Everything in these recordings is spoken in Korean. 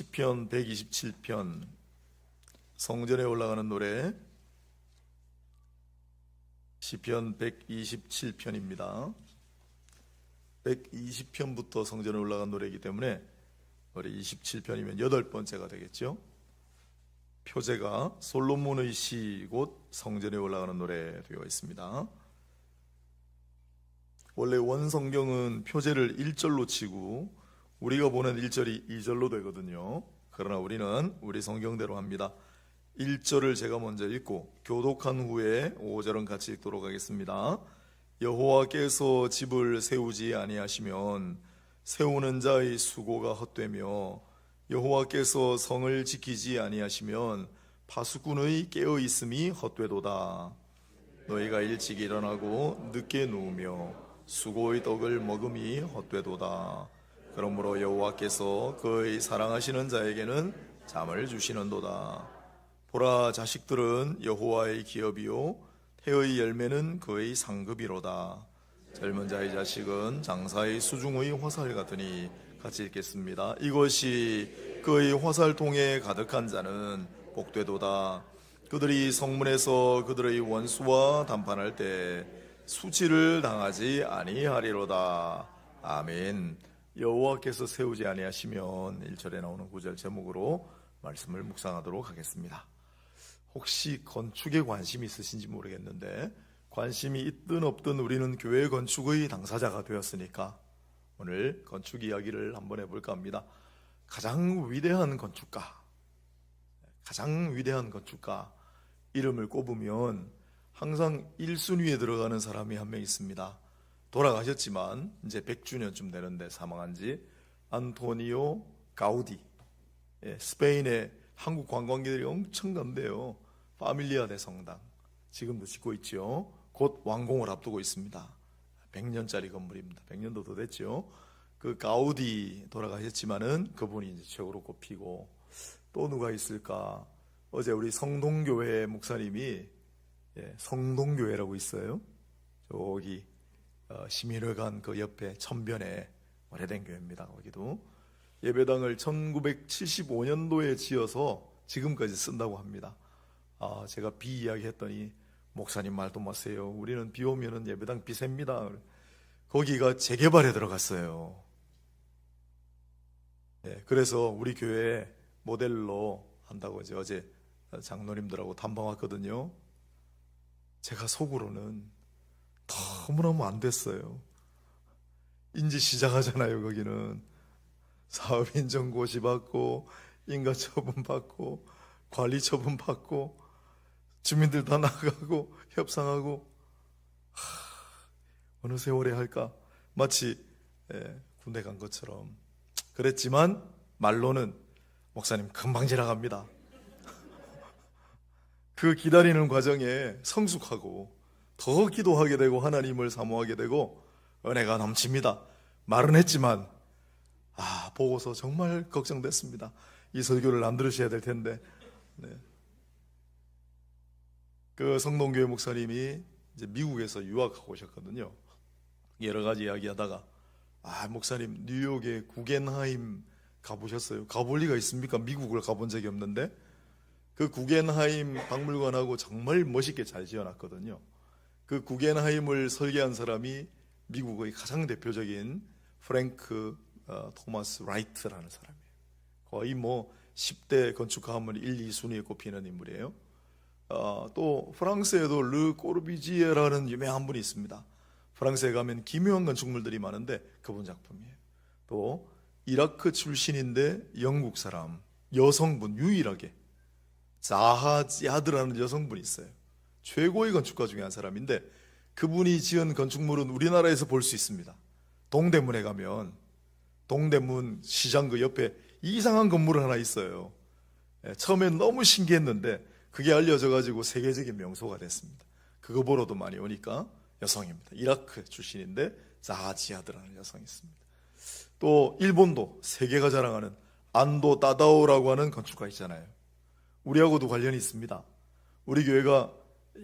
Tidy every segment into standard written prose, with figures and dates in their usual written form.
시편 127편 성전에 올라가는 노래 시편 127편입니다. 120편부터 성전에 올라간 노래이기 때문에 우리 27편이면 8번째가 되겠죠. 표제가 솔로몬의 시 곧 성전에 올라가는 노래 되어 있습니다. 원래 원성경은 표제를 1절로 치고 우리가 보는 1절이 2절로 되거든요. 그러나 우리는 우리 성경대로 합니다. 1절을 제가 먼저 읽고 교독한 후에 5절은 같이 읽도록 하겠습니다. 여호와께서 집을 세우지 아니하시면 세우는 자의 수고가 헛되며 여호와께서 성을 지키지 아니하시면 파수꾼의 깨어 있음이 헛되도다. 너희가 일찍 일어나고 늦게 누우며 수고의 떡을 먹음이 헛되도다. 그러므로 여호와께서 그의 사랑하시는 자에게는 잠을 주시는도다. 보라, 자식들은 여호와의 기업이요 태의 열매는 그의 상급이로다. 젊은 자의 자식은 장사의 수중의 화살 같으니. 같이 읽겠습니다. 이것이 그의 화살통에 가득한 자는 복되도다. 그들이 성문에서 그들의 원수와 담판할 때 수치를 당하지 아니하리로다. 아멘. 여호와께서 세우지 아니하시면 1절에 나오는 구절 제목으로 말씀을 묵상하도록 하겠습니다. 혹시 건축에 관심이 있으신지 모르겠는데 관심이 있든 없든 우리는 교회 건축의 당사자가 되었으니까 오늘 건축 이야기를 한번 해볼까 합니다. 가장 위대한 건축가 이름을 꼽으면 항상 1순위에 들어가는 사람이 한 명 있습니다. 돌아가셨지만 이제 100주년쯤 되는데 사망한 지 안토니오 가우디. 스페인에 한국 관광객들이 엄청 간대요. 파밀리아 대성당 지금도 짓고 있죠. 곧 완공을 앞두고 있습니다. 100년짜리 건물입니다. 100년도 더 됐죠. 그 가우디 돌아가셨지만은 그분이 이제 최고로 꼽히고, 또 누가 있을까? 어제 우리 성동교회 목사님이 성동교회라고 있어요. 저기 시민회관 그 옆에 천변에 오래된 교회입니다. 거기도 예배당을 1975년도에 지어서 지금까지 쓴다고 합니다. 제가 비 이야기했더니 목사님 말도 마세요. 우리는 비 오면은 예배당 비셉니다. 거기가 재개발에 들어갔어요. 그래서 우리 교회 모델로 한다고 이제 어제 장로님들하고探訪 왔거든요. 제가 속으로는 너무너무 안 됐어요. 인지 시작하잖아요. 거기는 사업인정 고시받고 인가처분 받고 관리처분 받고 주민들 다 나가고 협상하고 어느 세월에 할까? 마치 군대 간 것처럼 그랬지만 말로는 목사님 금방 지나갑니다. 그 기다리는 과정에 성숙하고 더 기도하게 되고 하나님을 사모하게 되고 은혜가 넘칩니다. 말은 했지만 보고서 정말 걱정됐습니다. 이 설교를 안 들으셔야 될 텐데. 그 성동교회 목사님이 이제 미국에서 유학하고 오셨거든요. 여러 가지 이야기하다가 목사님 뉴욕의 구겐하임 가보셨어요? 가볼 리가 있습니까? 미국을 가본 적이 없는데 그 구겐하임 박물관하고 정말 멋있게 잘 지어놨거든요. 그 구겐하임을 설계한 사람이 미국의 가장 대표적인 프랭크 토마스 라이트라는 사람이에요. 거의 10대 건축가 하면 1, 2순위에 꼽히는 인물이에요. 또 프랑스에도 르 꼬르비지에라는 유명한 분이 있습니다. 프랑스에 가면 기묘한 건축물들이 많은데 그분 작품이에요. 또 이라크 출신인데 영국 사람 여성분 유일하게 자하 야드라는 여성분이 있어요. 최고의 건축가 중에 한 사람인데 그분이 지은 건축물은 우리나라에서 볼 수 있습니다. 동대문에 가면 동대문 시장 그 옆에 이상한 건물 하나 있어요. 처음엔 너무 신기했는데 그게 알려져가지고 세계적인 명소가 됐습니다. 그거 보러도 많이 오니까 여성입니다. 이라크 출신인데 자하 지하드라는 여성이 있습니다. 또 일본도 세계가 자랑하는 안도 따다오라고 하는 건축가 있잖아요. 우리하고도 관련이 있습니다. 우리 교회가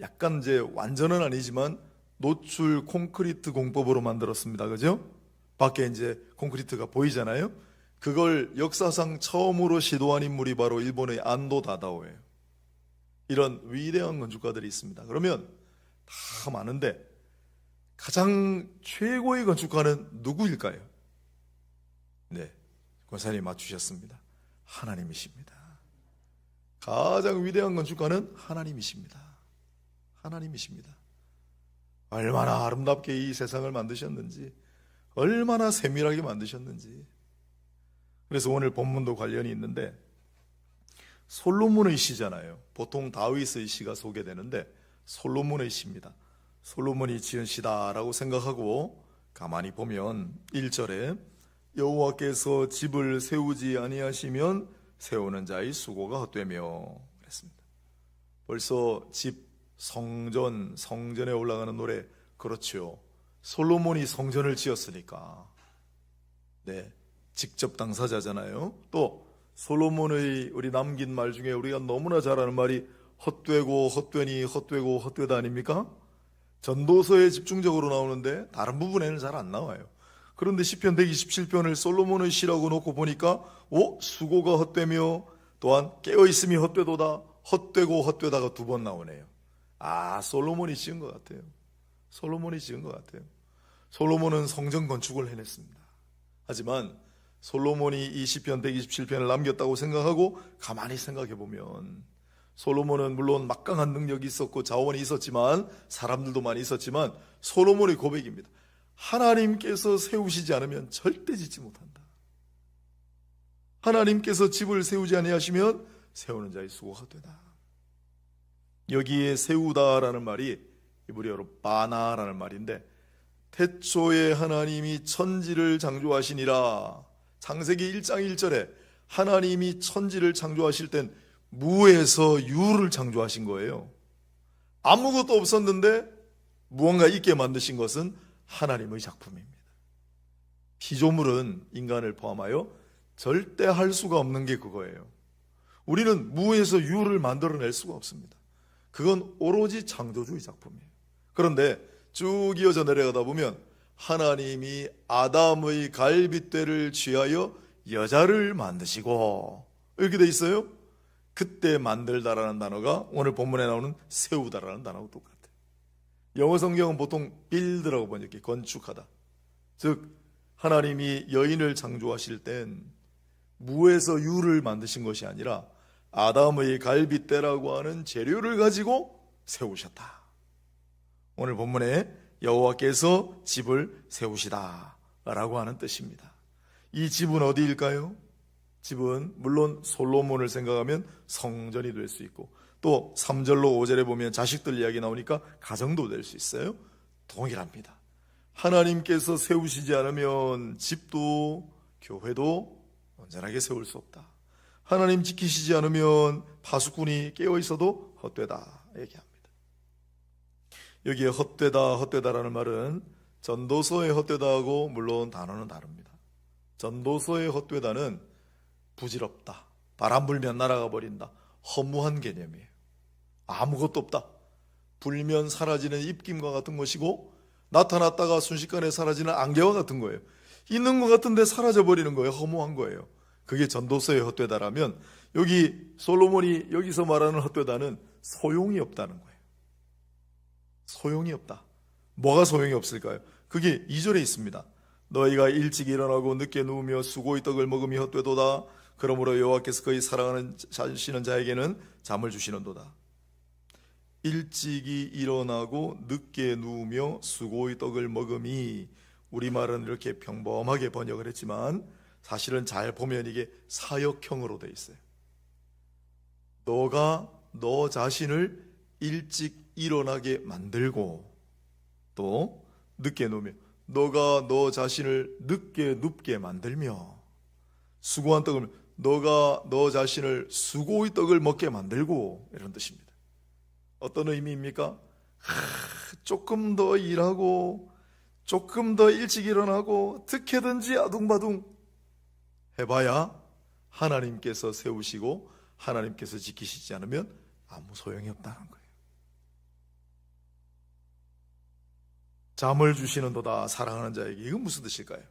약간 이제 완전은 아니지만 노출 콘크리트 공법으로 만들었습니다. 그죠? 밖에 이제 콘크리트가 보이잖아요. 그걸 역사상 처음으로 시도한 인물이 바로 일본의 안도 다다오예요. 이런 위대한 건축가들이 있습니다. 그러면 다 많은데 가장 최고의 건축가는 누구일까요? 네, 권사님 맞추셨습니다. 하나님이십니다. 가장 위대한 건축가는 하나님이십니다. 하나님이십니다. 얼마나 아름답게 이 세상을 만드셨는지, 얼마나 세밀하게 만드셨는지. 그래서 오늘 본문도 관련이 있는데, 솔로몬의 시잖아요. 보통 다윗의 시가 소개되는데 솔로몬의 시입니다. 솔로몬이 지은 시다라고 생각하고 가만히 보면 1절에 여호와께서 집을 세우지 아니하시면 세우는 자의 수고가 헛되며 그랬습니다. 벌써 집, 성전, 성전에 올라가는 노래, 그렇죠. 솔로몬이 성전을 지었으니까. 네, 직접 당사자잖아요. 또 솔로몬의 우리 남긴 말 중에 우리가 너무나 잘 아는 말이 헛되고 헛되니 헛되고 헛되다 아닙니까? 전도서에 집중적으로 나오는데 다른 부분에는 잘 안 나와요. 그런데 시편 127편을 솔로몬의 시라고 놓고 보니까 수고가 헛되며 또한 깨어있음이 헛되도다, 헛되고 헛되다가 2번 나오네요. 솔로몬이 지은 것 같아요. 솔로몬이 지은 것 같아요. 솔로몬은 성전 건축을 해냈습니다. 하지만 솔로몬이 이 시편 127편을 남겼다고 생각하고 가만히 생각해 보면 솔로몬은 물론 막강한 능력이 있었고 자원이 있었지만 사람들도 많이 있었지만 솔로몬의 고백입니다. 하나님께서 세우시지 않으면 절대 짓지 못한다. 하나님께서 집을 세우지 아니하시면 세우는 자의 수고가 되다. 여기에 세우다라는 말이 이브리어로 바나라는 말인데 태초에 하나님이 천지를 창조하시니라. 창세기 1장 1절에 하나님이 천지를 창조하실 땐 무에서 유를 창조하신 거예요. 아무것도 없었는데 무언가 있게 만드신 것은 하나님의 작품입니다. 피조물은 인간을 포함하여 절대 할 수가 없는 게 그거예요. 우리는 무에서 유를 만들어낼 수가 없습니다. 그건 오로지 창조주의 작품이에요. 그런데 쭉 이어져 내려가다 보면 하나님이 아담의 갈빗대를 취하여 여자를 만드시고 이렇게 돼 있어요. 그때 만들다라는 단어가 오늘 본문에 나오는 세우다라는 단어하고 똑같아요. 영어 성경은 보통 build라고 번역해, 건축하다. 즉 하나님이 여인을 창조하실 땐 무에서 유를 만드신 것이 아니라 아담의 갈빗대라고 하는 재료를 가지고 세우셨다. 오늘 본문에 여호와께서 집을 세우시다 라고 하는 뜻입니다. 이 집은 어디일까요? 집은 물론 솔로몬을 생각하면 성전이 될 수 있고 또 3절로 5절에 보면 자식들 이야기 나오니까 가정도 될 수 있어요. 동일합니다. 하나님께서 세우시지 않으면 집도 교회도 온전하게 세울 수 없다. 하나님 지키시지 않으면 파수꾼이 깨어있어도 헛되다 얘기합니다. 여기에 헛되다, 헛되다라는 말은 전도서의 헛되다하고 물론 단어는 다릅니다. 전도서의 헛되다는 부질없다, 바람 불면 날아가 버린다, 허무한 개념이에요. 아무것도 없다, 불면 사라지는 입김과 같은 것이고 나타났다가 순식간에 사라지는 안개와 같은 거예요. 있는 것 같은데 사라져버리는 거예요. 허무한 거예요. 그게 전도서의 헛되다라면 여기 솔로몬이 여기서 말하는 헛되다는 소용이 없다는 거예요. 소용이 없다. 뭐가 소용이 없을까요? 그게 2절에 있습니다. 너희가 일찍 일어나고 늦게 누우며 수고의 떡을 먹음이 헛되도다. 그러므로 여호와께서 그의 사랑하시는 자에게는 잠을 주시는도다. 일찍이 일어나고 늦게 누우며 수고의 떡을 먹음이, 우리말은 이렇게 평범하게 번역을 했지만 사실은 잘 보면 이게 사역형으로 돼 있어요. 너가 너 자신을 일찍 일어나게 만들고 또 늦게 누우며 너가 너 자신을 늦게 눕게 만들며 수고한 떡을 너가 너 자신을 수고의 떡을 먹게 만들고, 이런 뜻입니다. 어떤 의미입니까? 조금 더 일하고 조금 더 일찍 일어나고 어떻게든지 아둥바둥 해봐야 하나님께서 세우시고 하나님께서 지키시지 않으면 아무 소용이 없다는 거예요. 잠을 주시는도다 사랑하는 자에게, 이건 무슨 뜻일까요?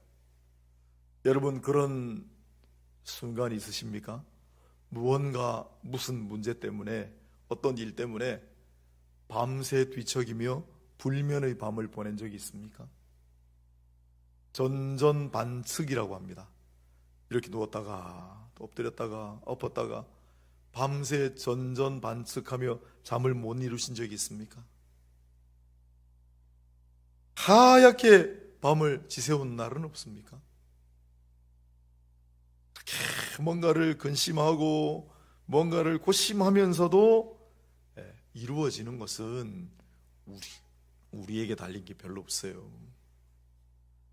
여러분, 그런 순간이 있으십니까? 무언가 무슨 문제 때문에, 어떤 일 때문에 밤새 뒤척이며 불면의 밤을 보낸 적이 있습니까? 전전반측이라고 합니다. 이렇게 누웠다가 또 엎드렸다가 엎었다가 밤새 전전반측하며 잠을 못 이루신 적이 있습니까? 하얗게 밤을 지새운 날은 없습니까? 이렇게 뭔가를 근심하고 뭔가를 고심하면서도 이루어지는 것은 우리에게 달린 게 별로 없어요.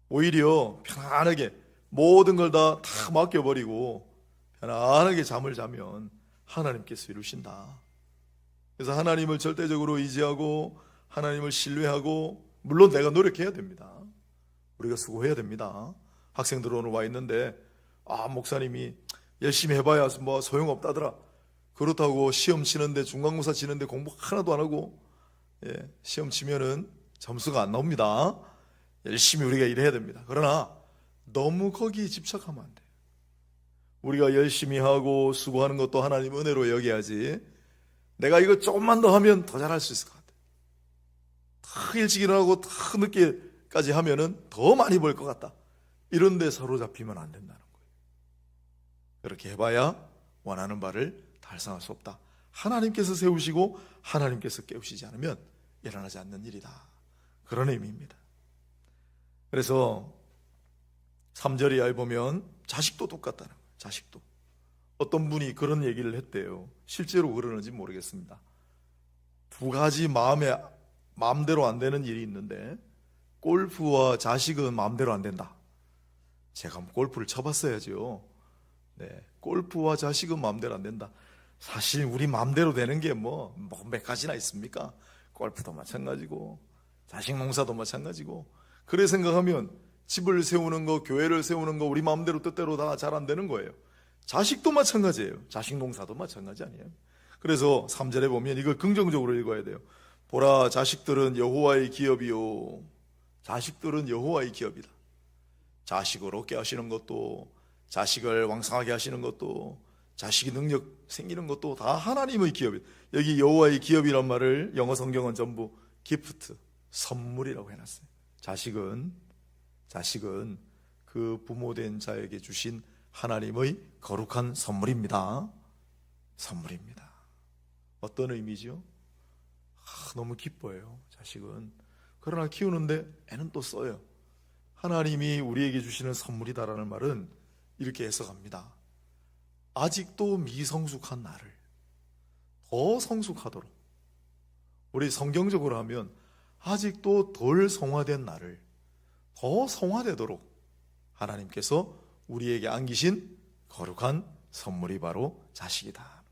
오히려 편안하게 모든 걸 다 맡겨버리고 편안하게 잠을 자면 하나님께서 이루신다. 그래서 하나님을 절대적으로 의지하고 하나님을 신뢰하고, 물론 내가 노력해야 됩니다. 우리가 수고해야 됩니다. 학생들 오늘 와 있는데 목사님이 열심히 해봐야 뭐 소용없다더라. 그렇다고 시험 치는데, 중간고사 치는데 공부 하나도 안 하고 시험 치면은 점수가 안 나옵니다. 열심히 우리가 일해야 됩니다. 그러나 너무 거기에 집착하면 안 돼요. 우리가 열심히 하고 수고하는 것도 하나님 은혜로 여겨야지, 내가 이거 조금만 더 하면 더 잘할 수 있을 것 같아, 더 일찍 일어나고 더 늦게까지 하면은 더 많이 벌 것 같다, 이런 데 사로잡히면 안 된다는 거예요. 그렇게 해봐야 원하는 바를 달성할 수 없다. 하나님께서 세우시고 하나님께서 깨우시지 않으면 일어나지 않는 일이다, 그런 의미입니다. 그래서 3절 이하에 보면 자식도 똑같다는 거예요. 자식도. 어떤 분이 그런 얘기를 했대요. 실제로 그러는지 모르겠습니다. 두 가지 마음대로 안 되는 일이 있는데, 골프와 자식은 마음대로 안 된다. 제가 골프를 쳐봤어야죠. 골프와 자식은 마음대로 안 된다. 사실 우리 마음대로 되는 게 몇 가지나 있습니까? 골프도 마찬가지고 자식 농사도 마찬가지고. 그래 생각하면 집을 세우는 거, 교회를 세우는 거 우리 마음대로 뜻대로 다 잘 안 되는 거예요. 자식도 마찬가지예요. 자식 농사도 마찬가지 아니에요. 그래서 3절에 보면 이걸 긍정적으로 읽어야 돼요. 보라, 자식들은 여호와의 기업이요. 자식들은 여호와의 기업이다. 자식을 얻게 하시는 것도, 자식을 왕성하게 하시는 것도, 자식이 능력 생기는 것도 다 하나님의 기업이다. 여기 여호와의 기업이란 말을 영어 성경은 전부 기프트, 선물이라고 해놨어요. 자식은 그 부모된 자에게 주신 하나님의 거룩한 선물입니다. 선물입니다. 어떤 의미죠? 너무 기뻐요, 자식은. 그러나 키우는데 애는 또 써요. 하나님이 우리에게 주시는 선물이다라는 말은 이렇게 해석합니다. 아직도 미성숙한 나를 더 성숙하도록, 우리 성경적으로 하면 아직도 덜 성화된 나를 더 성화되도록 하나님께서 우리에게 안기신 거룩한 선물이 바로 자식이다.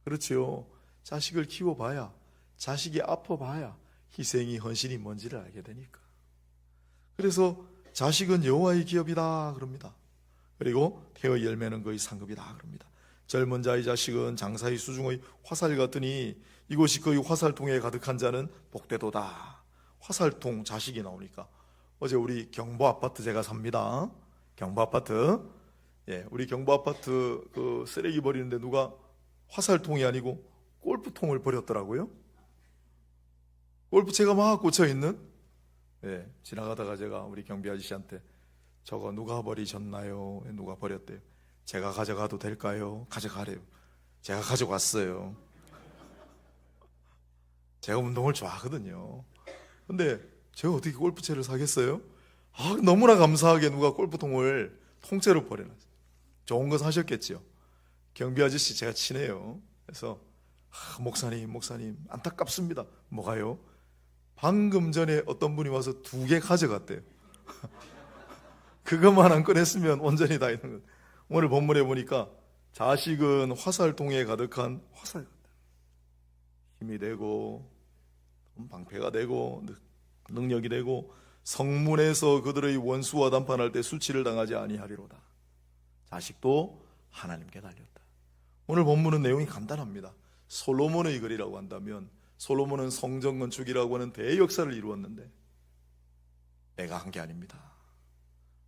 그렇죠. 자식을 키워봐야, 자식이 아파봐야 희생이, 헌신이 뭔지를 알게 되니까. 그래서 자식은 여호와의 기업이다 그럽니다. 그리고 태의 열매는 그의 상급이다 그럽니다. 젊은 자의 자식은 장사의 수중의 화살 같으니 이곳이 그의 화살통에 가득한 자는 복되도다. 화살통, 자식이 나오니까, 어제 우리 경보 아파트 제가 삽니다. 경보 아파트. 우리 경보 아파트 그 쓰레기 버리는데 누가 화살통이 아니고 골프통을 버렸더라고요. 골프채가 막 꽂혀 있는. 지나가다가 제가 우리 경비 아저씨한테 저거 누가 버리셨나요? 누가 버렸대요. 제가 가져가도 될까요? 가져가래요. 제가 가져갔어요. 제가 운동을 좋아하거든요. 근데 제가 어떻게 골프채를 사겠어요? 너무나 감사하게 누가 골프통을 통째로 버려놨어요. 좋은 거 사셨겠죠. 경비 아저씨 제가 친해요. 그래서 목사님 안타깝습니다. 뭐가요? 방금 전에 어떤 분이 와서 2개 가져갔대요. 그것만 안 꺼냈으면 온전히 다 있는 거예요. 오늘 본문에 보니까 자식은 화살통에 가득한 화살 같다. 힘이 되고 방패가 되고 능력이 되고 성문에서 그들의 원수와 담판할 때 수치를 당하지 아니하리로다. 자식도 하나님께 달렸다. 오늘 본문은 내용이 간단합니다. 솔로몬의 글이라고 한다면, 솔로몬은 성전 건축이라고 하는 대역사를 이루었는데 내가 한 게 아닙니다.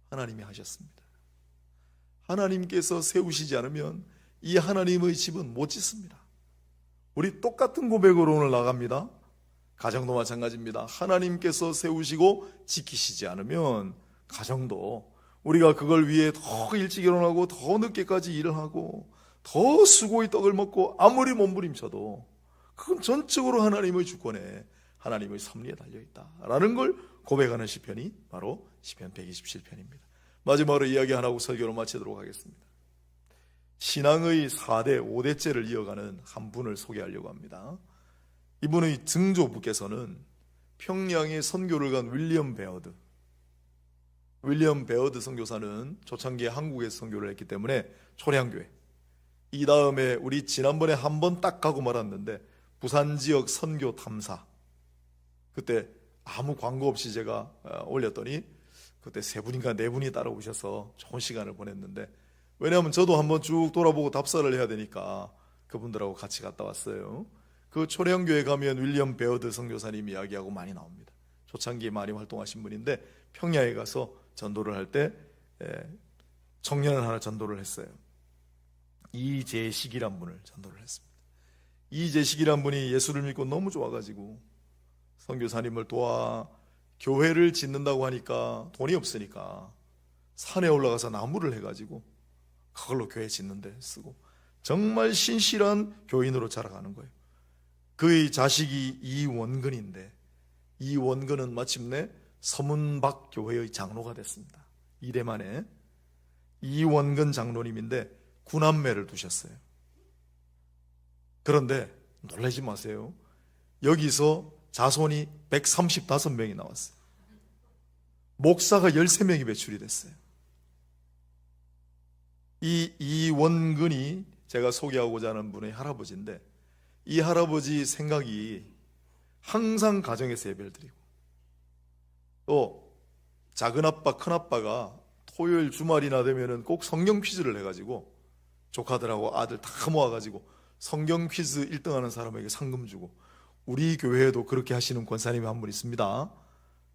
하나님이 하셨습니다. 하나님께서 세우시지 않으면 이 하나님의 집은 못 짓습니다. 우리 똑같은 고백으로 오늘 나갑니다. 가정도 마찬가지입니다. 하나님께서 세우시고 지키시지 않으면 가정도 우리가 그걸 위해 더 일찍 일어나고 더 늦게까지 일을 하고 더 수고의 떡을 먹고 아무리 몸부림쳐도 그건 전적으로 하나님의 주권에 하나님의 섭리에 달려있다라는 걸 고백하는 시편이 바로 시편 127편입니다. 마지막으로 이야기 하나 하고 설교를 마치도록 하겠습니다. 신앙의 4대, 5대째를 이어가는 한 분을 소개하려고 합니다. 이분의 증조부께서는 평양에 선교를 간 윌리엄 베어드 선교사는 초창기에 한국에서 선교를 했기 때문에 초량교회, 이 다음에 우리 지난번에 한 번 딱 가고 말았는데 부산 지역 선교 탐사, 그때 아무 광고 없이 제가 올렸더니 그때 3분인가 4분이 따라오셔서 좋은 시간을 보냈는데, 왜냐하면 저도 한번 쭉 돌아보고 답사를 해야 되니까 그분들하고 같이 갔다 왔어요. 그 초량교회 가면 윌리엄 베어드 선교사님 이야기하고 많이 나옵니다. 초창기에 많이 활동하신 분인데 평야에 가서 전도를 할 때 청년을 하나 전도를 했어요. 이재식이란 분을 전도를 했습니다. 이재식이란 분이 예수를 믿고 너무 좋아가지고 선교사님을 도와 교회를 짓는다고 하니까 돈이 없으니까 산에 올라가서 나무를 해가지고 그걸로 교회 짓는 데 쓰고 정말 신실한 교인으로 자라가는 거예요. 그의 자식이 이원근인데 이원근은 마침내 서문박 교회의 장로가 됐습니다. 이래 만에 이원근 장로님인데 9남매를 두셨어요. 그런데 놀라지 마세요. 여기서 자손이 135명이 나왔어요. 목사가 13명이 배출이 됐어요. 이 이원근이 제가 소개하고자 하는 분의 할아버지인데, 이 할아버지 생각이 항상 가정에서 예배를 드리고, 또 작은아빠 큰아빠가 토요일 주말이나 되면은 꼭 성경 퀴즈를 해가지고 조카들하고 아들 다 모아가지고 성경 퀴즈 1등하는 사람에게 상금 주고, 우리 교회에도 그렇게 하시는 권사님이 한 분 있습니다.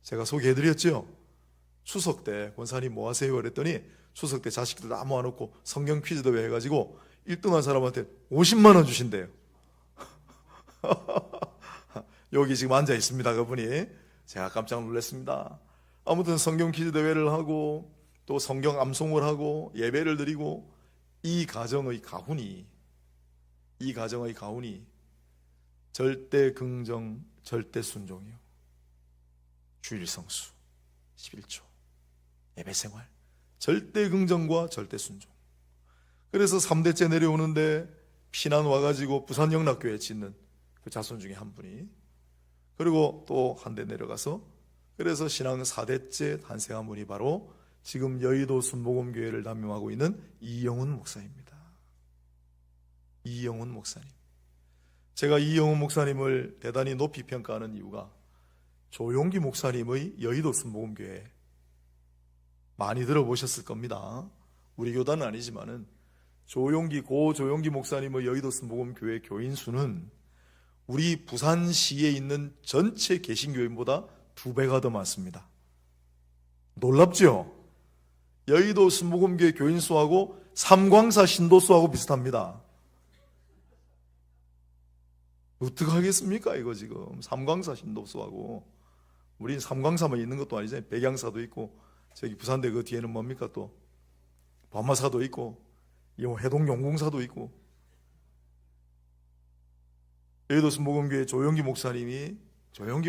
제가 소개해드렸죠. 추석 때 권사님 뭐 하세요? 그랬더니 추석 때 자식들 다 모아놓고 성경 퀴즈 대회 해가지고 1등한 사람한테 50만 원 주신대요. 여기 지금 앉아 있습니다. 그분이. 제가 깜짝 놀랐습니다. 아무튼 성경 퀴즈 대회를 하고 또 성경 암송을 하고 예배를 드리고, 이 가정의 가훈이 절대 긍정, 절대 순종이요, 주일 성수, 11조, 예배 생활, 절대 긍정과 절대 순종. 그래서 3대째 내려오는데 피난 와가지고 부산 영락교회 짓는 그 자손 중에 한 분이, 그리고 또 한 대 내려가서 그래서 신앙 4대째 탄생한 분이 바로 지금 여의도 순복음교회를 담임하고 있는 이영훈 목사입니다. 이영훈 목사님. 제가 이영훈 목사님을 대단히 높이 평가하는 이유가 조용기 목사님의 여의도 순복음교회 많이 들어보셨을 겁니다. 우리 교단은 아니지만은 고조용기 목사님의 여의도 순복음교회 교인 수는 우리 부산시에 있는 전체 개신교인보다 2배가 더 많습니다. 놀랍죠? 여의도 순복음교회 교인 수하고 삼광사 신도수하고 비슷합니다. 어떡하겠습니까 이거 지금. 삼광사 신도수하고. 우린 삼광사만 있는 것도 아니잖아요. 백양사도 있고, 저기 부산대 그 뒤에는 뭡니까 또 밤마사도 있고, 해동용궁사도 있고. 여의도 순복음교회 조용기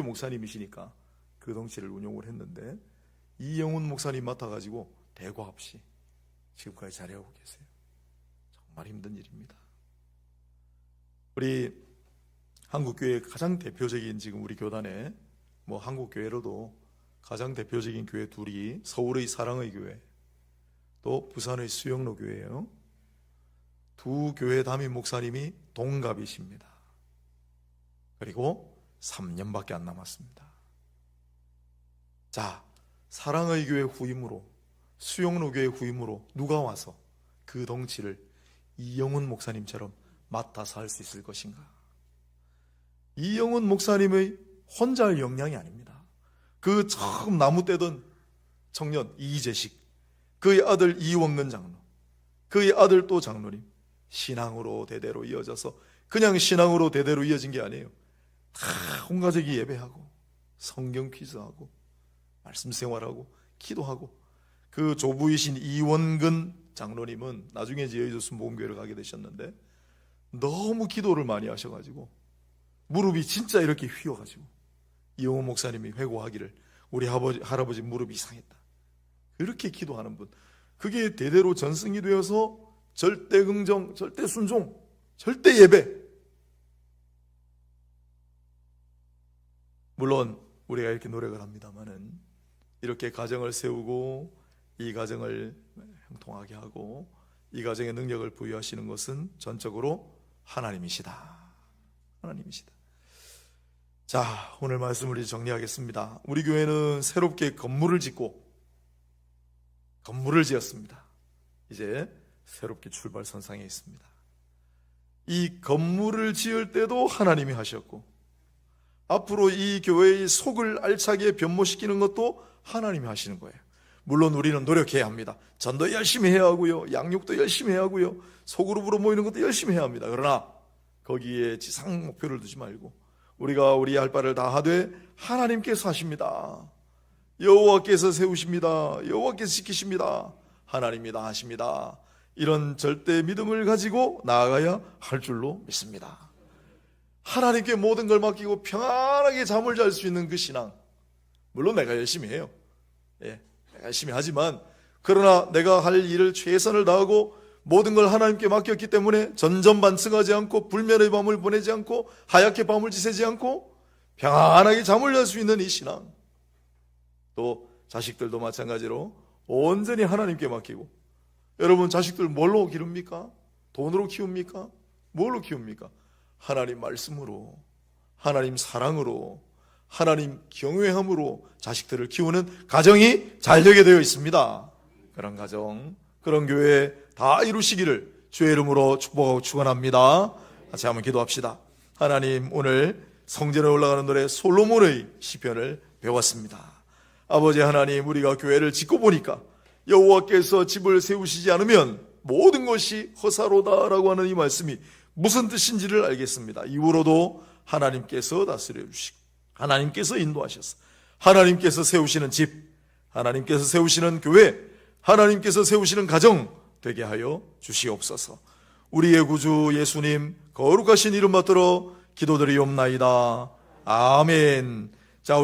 목사님이시니까 그 덩치를 운용을 했는데, 이영훈 목사님 맡아가지고 대과 없이 지금까지 잘해오고 계세요. 정말 힘든 일입니다. 우리 한국교회 가장 대표적인, 지금 우리 교단에 한국교회로도 가장 대표적인 교회 둘이 서울의 사랑의 교회, 또 부산의 수영로 교회예요. 두 교회 담임 목사님이 동갑이십니다. 그리고 3년밖에 안 남았습니다. 자, 사랑의 교회 후임으로, 수영로 교회 후임으로 누가 와서 그 덩치를 이영훈 목사님처럼 맡아서 할 수 있을 것인가? 이영훈 목사님의 혼자의 역량이 아닙니다. 그 처음 나무 떼던 청년 이재식, 그의 아들 이원근 장로, 그의 아들 또 장로님. 신앙으로 대대로 이어져서 그냥 신앙으로 대대로 이어진 게 아니에요. 다 온 가족이 예배하고 성경 퀴즈하고 말씀 생활하고 기도하고. 그 조부이신 이원근 장로님은 나중에 여의도 모금교회를 가게 되셨는데 너무 기도를 많이 하셔가지고 무릎이 진짜 이렇게 휘어가지고 이용호 목사님이 회고하기를 우리 할아버지 무릎이 이상했다. 그렇게 기도하는 분. 그게 대대로 전승이 되어서 절대 긍정, 절대 순종, 절대 예배. 물론 우리가 이렇게 노력을 합니다마는 이렇게 가정을 세우고 이 가정을 형통하게 하고 이 가정의 능력을 부여하시는 것은 전적으로 하나님이시다. 하나님이시다. 자, 오늘 말씀을 이제 정리하겠습니다. 우리 교회는 새롭게 건물을 지었습니다. 이제 새롭게 출발선상에 있습니다. 이 건물을 지을 때도 하나님이 하셨고 앞으로 이 교회의 속을 알차게 변모시키는 것도 하나님이 하시는 거예요. 물론 우리는 노력해야 합니다. 전도 열심히 해야 하고요, 양육도 열심히 해야 하고요, 소그룹으로 모이는 것도 열심히 해야 합니다. 그러나 거기에 지상 목표를 두지 말고 우리가 우리 할 바를 다 하되 하나님께서 하십니다. 여호와께서 세우십니다. 여호와께서 지키십니다. 하나님이 다 하십니다. 이런 절대 믿음을 가지고 나아가야 할 줄로 믿습니다. 하나님께 모든 걸 맡기고 평안하게 잠을 잘 수 있는 그 신앙. 물론 내가 열심히 해요. 내가 열심히 하지만 그러나 내가 할 일을 최선을 다하고 모든 걸 하나님께 맡겼기 때문에 전전반승하지 않고 불면의 밤을 보내지 않고 하얗게 밤을 지새지 않고 평안하게 잠을 잘 수 있는 이 신앙. 또 자식들도 마찬가지로 온전히 하나님께 맡기고. 여러분 자식들 뭘로 기릅니까? 돈으로 키웁니까? 뭘로 키웁니까? 하나님 말씀으로, 하나님 사랑으로, 하나님 경외함으로 자식들을 키우는 가정이 잘 되게 되어 있습니다. 그런 가정, 그런 교회 다 이루시기를 주의 이름으로 축복하고 축원합니다. 같이 한번 기도합시다. 하나님, 오늘 성전에 올라가는 노래 솔로몬의 시편을 배웠습니다. 아버지 하나님, 우리가 교회를 짓고 보니까 여호와께서 집을 세우시지 않으면 모든 것이 허사로다라고 하는 이 말씀이 무슨 뜻인지를 알겠습니다. 이후로도 하나님께서 다스려 주시고 하나님께서 인도하셔서 하나님께서 세우시는 집, 하나님께서 세우시는 교회, 하나님께서 세우시는 가정 되게 하여 주시옵소서. 우리의 구주 예수님 거룩하신 이름 받들어 기도드리옵나이다. 아멘. 자, 우리